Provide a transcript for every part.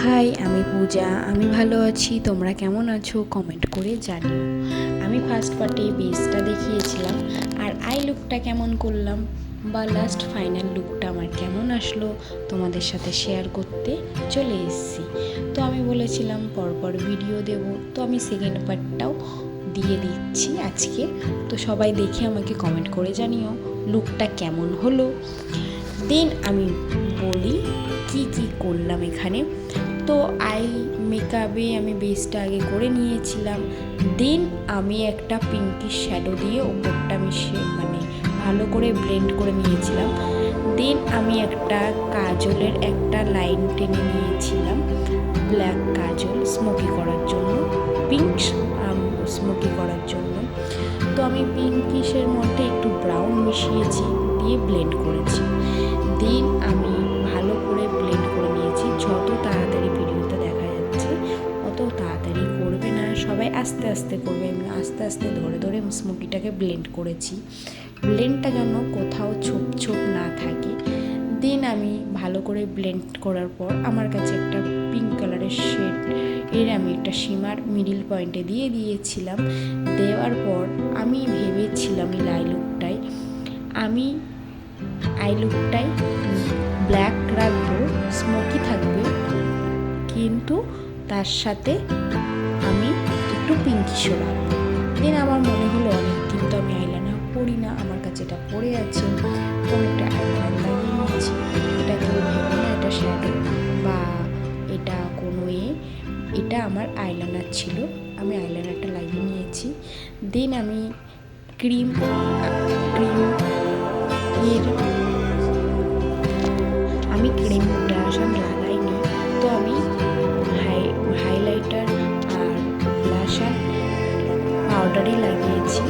High, আমি পূজা। আমি ভালো আছি। তোমরা কেমন আছো কমেন্ট করে জানিও। আমি ফার্স্ট পার্টে বেসটা দেখিয়েছিলাম, আর আই লুকটা কেমন করলাম বা লাস্ট ফাইনাল লুকটা আমার কেমন আসলো তোমাদের সাথে শেয়ার করতে চলে এসেছি। তো আমি বলেছিলাম পরপর ভিডিও দেব, তো আমি সেকেন্ড পার্টটাও দিয়ে দিচ্ছি আজকে। তো সবাই দেখে আমাকে কমেন্ট করে জানিও লুকটা কেমন হলো। দেন আমি বলি কি কি করলাম এখানে। তো আই মেকআপে আমি বেসটা আগে করে নিয়েছিলাম। দেন আমি একটা পিঙ্কিশ শ্যাডো দিয়ে ওপরটা আমি মানে ভালো করে ব্লেন্ড করে নিয়েছিলাম। দেন আমি একটা কাজলের একটা লাইন টেনে নিয়েছিলাম, ব্ল্যাক কাজল স্মোকি করার জন্য, পিঙ্ক স্মোকি করার জন্য। তো আমি পিঙ্কিশের মধ্যে একটু ব্রাউন মিশিয়েছি, দিয়ে ব্লেন্ড করেছি। দেন আমি ভালো করে ব্লেন্ড করে নিয়েছি। যত তাড়াতাড়ি ভিডিওতে দেখা যাচ্ছে অত তাড়াতাড়ি করবে না, সবাই আস্তে আস্তে করবে। আমি আস্তে আস্তে ধরে ধরে স্মোকিটাকে ব্লেন্ড করেছি, ব্লেন্ডটা যেন কোথাও ছোপ ছোপ না থাকে। দেন আমি ভালো করে ব্লেন্ড করার পর আমার কাছে একটা পিঙ্ক কালারের শেড আমি একটা শিমার মিডিল পয়েন্টে দিয়ে দিয়েছিলাম। দেওয়ার পর আমি ভেবেছিলাম এই আই লুকটাই ব্ল্যাক রাখবো, স্মোকি থাকবে, কিন্তু তার সাথে আমি একটু পিঙ্কিশও রাখবো। দেন আমার মনে হলো অনেক দিন তো আমি আইলাইনার পরি না, আমার কাছে এটা পড়ে আছে, তো আমি একটা আইলাইনার লাগিয়ে নিয়েছি। এটা কেউ ভেবো না এটা শ্যাডো বা এটা কোনো এটা আমার আইলাইনার ছিল, আমি আইলাইনারটা লাগিয়ে নিয়েছি। দেন আমি ক্রিম ব্লাশার লাগাইনি, তো আমি হাইলাইটার আর ব্লাশার পাউডারই লাগিয়েছি,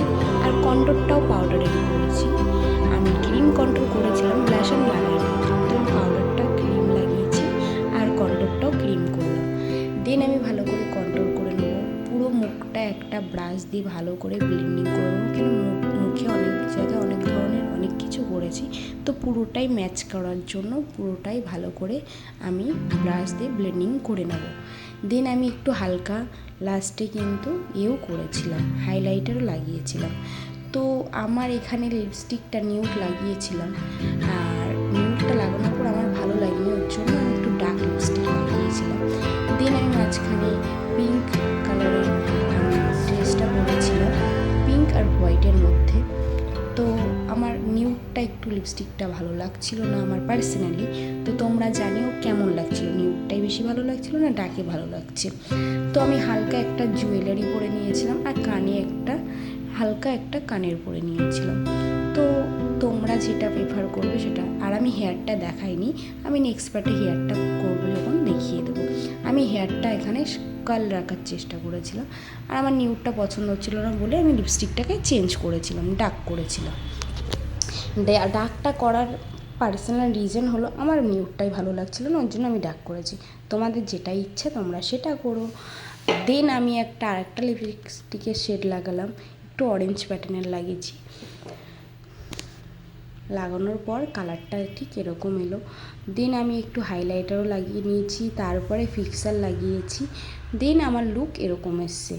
আর কন্ট্রোরটাও পাউডারই করেছি। আমি ক্রিম কন্ট্রোল করেছিলাম, ব্লাশার লাগাইনি, তো পাউডারটা ক্রিম লাগিয়েছি আর কন্ট্রোরটাও ক্রিম করলাম। দেন আমি ভালো করে কন্ট্রোল করে নেবো, পুরো মুখটা একটা ব্রাশ দিয়ে ভালো করে ব্লেন্ডিং করে নেবো। কেন মুখে অনেক জায়গায় অনেক ধরনের অনেক কিছু করেছি, তো পুরোটাই ম্যাচ করার জন্য পুরোটাই ভালো করে আমি ব্রাশ দিয়ে ব্লেন্ডিং করে নেব। দেন আমি একটু হালকা লাস্টে কিন্তু করেছিলাম, হাইলাইটারও লাগিয়েছিলাম। তো আমার এখানে লিপস্টিকটা নিউড লাগিয়েছিলাম, আর নিউডটা লাগানোর পর আমার ভালো লাগেনি, ওর জন্য আমি একটু ডার্ক লিপস্টিক লাগিয়েছিলাম। দেন আমি মাঝখানে পিঙ্ক কালারের ড্রেসটা পরেছিলাম, পিঙ্ক আর হোয়াইটের মধ্যে। তো আমার নিউডটা একটু লিপস্টিকটা ভালো লাগছিল না আমার পার্সোনালি, তো তোমরা জানিও কেমন লাগছিল, নিউডটাই বেশি ভালো লাগছিল না ডাকে ভালো লাগছে। তো আমি হালকা একটা জুয়েলারি পরে নিয়েছিলাম, আর কানে হালকা একটা কানের পরে নিয়েছিলাম। তো তোমরা যেটা প্রেফার করবে সেটা। আর আমি হেয়ারটা দেখাইনি, আমি নেক্সট পার্টে হেয়ারটা করবো যখন দেখিয়ে দেবো। আমি হেয়ারটা এখানে কাল রাখার চেষ্টা করেছিলাম, আর আমার নিউডটা পছন্দ হচ্ছিল না বলে আমি লিপস্টিকটাকে চেঞ্জ করেছিলাম, ডার্ক করেছিলাম। ডার্কটা করার পার্সোনাল রিজন হলো আমার নিউডটাই ভালো লাগছিলো না, ওর জন্য আমি ডার্ক করেছি। তোমাদের যেটা ইচ্ছে তোমরা সেটা করো। দেন আমি আরেকটা লিপস্টিকের শেড লাগালাম, একটু অরেঞ্জ প্যাটার্নের লাগিয়েছি। লাগানোর পর কালারটা ঠিক এরকম এলো। দেন আমি একটু হাইলাইটারও লাগিয়ে নিয়েছি, তারপরে ফিক্সার লাগিয়েছি। দেন আমার লুক এরকম এসছে।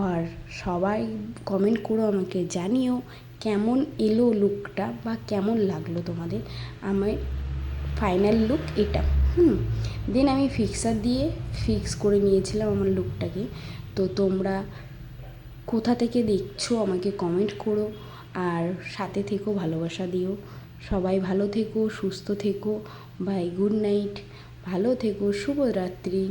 আর সবাই কমেন্ট করো, আমাকে জানিও কেমন এলো লুকটা বা কেমন লাগলো তোমাদের। আমার ফাইনাল লুক এটা। দেন আমি ফিক্সার দিয়ে ফিক্স করে নিয়েছিলাম আমার লুকটাকে। তো তোমরা কোথা থেকে দেখছো আমাকে কমেন্ট করো, আর সাথে থেকো, ভালোবাসা দিও। সবাই ভালো থেকো, সুস্থ থেকো। বাই, গুড নাইট, ভালো থেকো, শুভরাত্রি।